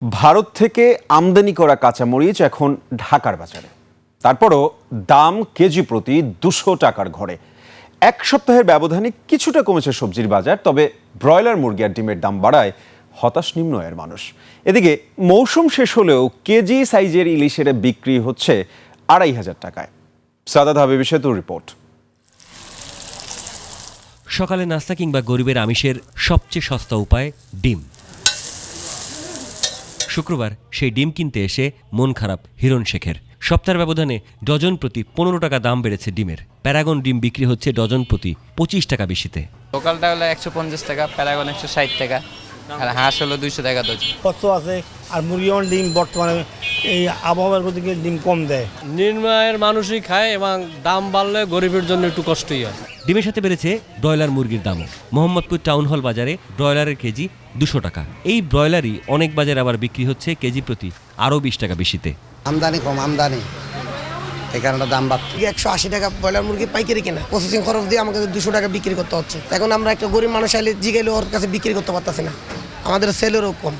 ভারত থেকে আমদানি করা কাঁচামরিচ এখন ঢাকার বাজারে, তারপরও দাম কেজি প্রতি 200 টাকার ঘরে। এক সপ্তাহের ব্যবধানে কিছুটা কমেছে সবজির বাজার, তবে ব্রয়লার মুরগি আর ডিমের দাম বাড়ায় হতাশ নিম্ন আয়ের মানুষ। এদিকে মৌসুম শেষ হলেও কেজি সাইজের ইলিশের বিক্রি হচ্ছে 2500 টাকায়। সাদাত হাবিব সেতুর রিপোর্ট। সকালে নাস্তা কিংবা গরিবের আমিষের সবচেয়ে সস্তা উপায় ডিম। শুক্রবার সেই ডিম কিনতে এসে মন খারাপ হিরণ শেখের। সপ্তাহের ব্যবধানে ডজন প্রতি 15 টাকা দাম বেড়েছে ডিমের। প্যারাগন ডিম বিক্রি হচ্ছে ডজন প্রতি 25 টাকা বেশিতে। লোকালটা হলো 150 টাকা, প্যারাগন 160 টাকা, আর হাঁস হলো 200 টাকা ডজন। কষ্ট আছে। আর মুরগির ডিম বর্তমানে এই আবহাওয়ার গতিকে ডিম কম দেয়। নিম্ন-আয়ের মানুষই খায় এবং দাম বাড়লে গরিবের জন্য একটু কষ্টই হয়। ডিমের সাথে বেড়েছে ব্রয়লার মুরগির দামও। মোহাম্মদপুর টাউন হল বাজারে ব্রয়লারের কেজি 200 টাকা। এই ব্রয়লারই অনেক বাজারে আবার বিক্রি হচ্ছে কেজি প্রতি আরও 20 টাকা বেশিতে। আমদানি কম, আমদানি এই কারণে দাম বাড়ছে। 180 টাকা ব্রয়লার মুরগি পাইকারি কেনা, প্রসেসিং খরচ দিয়ে আমাকে 200 টাকা বিক্রি করতে হচ্ছে। এখন আমরা একটা গরিব মানুষ আইলে জিগাইলে ওর কাছে বিক্রি করতে পারতেছি না, আমাদের সেলেরও কম।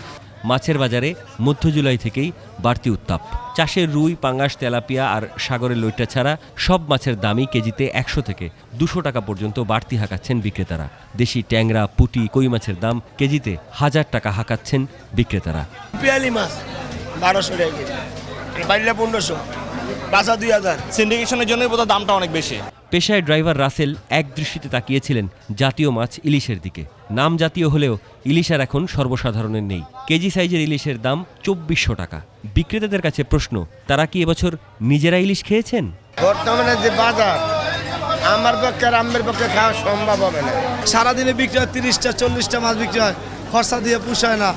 মাছের বাজারে মধ্য জুলাই থেকেই বাড়তি উত্তাপ। চাষের রুই, পাঙ্গাস, তেলাপিয়া আর সাগরের লইট্টা ছাড়া সব মাছের দামই কেজিতে 100 থেকে 200 টাকা পর্যন্ত বাড়তি হাঁকাচ্ছেন বিক্রেতারা। দেশি ট্যাংরা, পুঁটি, কই মাছের দাম কেজিতে 1000 টাকা হাঁকাচ্ছেন বিক্রেতারা। পিয়ালি মাছ 1200 টাকা কেজি, বাইরে 1500, বাসা 2000। সিন্ডিকেশনের জন্য বোধহয় দামটা অনেক বেশি। পেশায় ড্রাইভার রাসেল এক দৃষ্টিতে তাকিয়েছিলেন জাতীয় মাছ ইলিশের দিকে। নাম জাতীয় হলেও ইলিশ আর এখন সর্বসাধারণের নেই। কেজি সাইজের ইলিশের দাম 2400 টাকা। বিক্রেতাদের কাছে প্রশ্ন, তারা কি এবছর নিজেরা ইলিশ খেয়েছেন? বর্তমানে যে বাজার, আমার পক্ষে আর আমের পক্ষে খাওয়া সম্ভব হবে না। সারাদিনে বিক্রি হয় 30টা 40টা মাছ বিক্রি হয়, খরচা দিয়ে পুষায় না,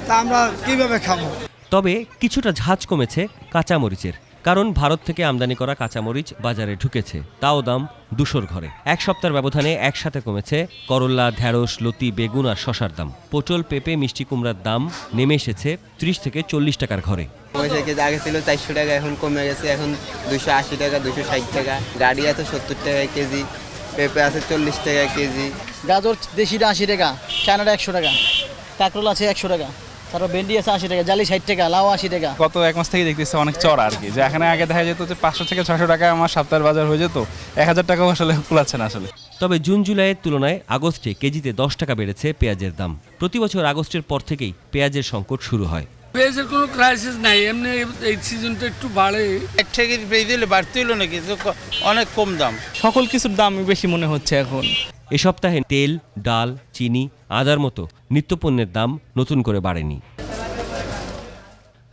তা আমরা কিভাবে খাবো? তবে কিছুটা ঝাঁজ কমেছে কাঁচামরিচের, কারণ ভারত থেকে আমদানি করা কাঁচামরিচ বাজারে ঢুকেছে, তাও দাম 200 ঘরে। এক সপ্তাহের ব্যবধানে একসাথে কমেছে করল্লা, ঢ্যাঁড়স, লতি, বেগুন আর শশার দাম। পটল, পেঁপে, মিষ্টি কুমড়ার দাম নেমে এসেছে 30 থেকে 40 টাকার ঘরে। মরিচের কেজি আগে ছিল 400 টাকা, এখন কমে গেছে, এখন 280 টাকা, 260 টাকা। গাড়ি আছে 70 টাকা কেজি, পেঁপে আছে 40 টাকা কেজি। গাজর দেশিটা 80 টাকা, চায়নাটা 100 টাকা, কাঁকরোল আছে 100 টাকা, তারপর ভেন্ডি আছে 80 টাকা, জালি 60 টাকা, লাউ 80 টাকা। গত এক মাস থেকে দেখতেছি অনেক চড়া আর কি, যে এখানে আগে দেখা যেত যে 500 থেকে 600 টাকা আমার সপ্তাহের বাজার হয়ে যেত, 1000 টাকাও আসলে কুলাচ্ছে না আসলে। তবে জুন জুলাইয়ের তুলনায় আগস্টে কেজিতে 10 টাকা বেড়েছে পেঁয়াজের দাম। প্রতি বছর আগস্টের পর থেকেই পেঁয়াজের সংকট শুরু হয়। পেঁয়াজের কোনো ক্রাইসিস নাই, এমনি এই সিজনটা একটু বাড়ে। এক থেকে পেয়ে দিলে বাড়তে হলো নাকি, অনেক কম দাম। সকল কিছুর দাম বেশি মনে হচ্ছে এখন। এ সপ্তাহে তেল, ডাল, চিনি, আদার মতো নিত্যপণ্যের দাম নতুন করে বাড়েনি।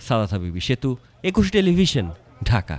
সাদাত হাবিব সেতু, 21 টেলিভিশন, ঢাকা।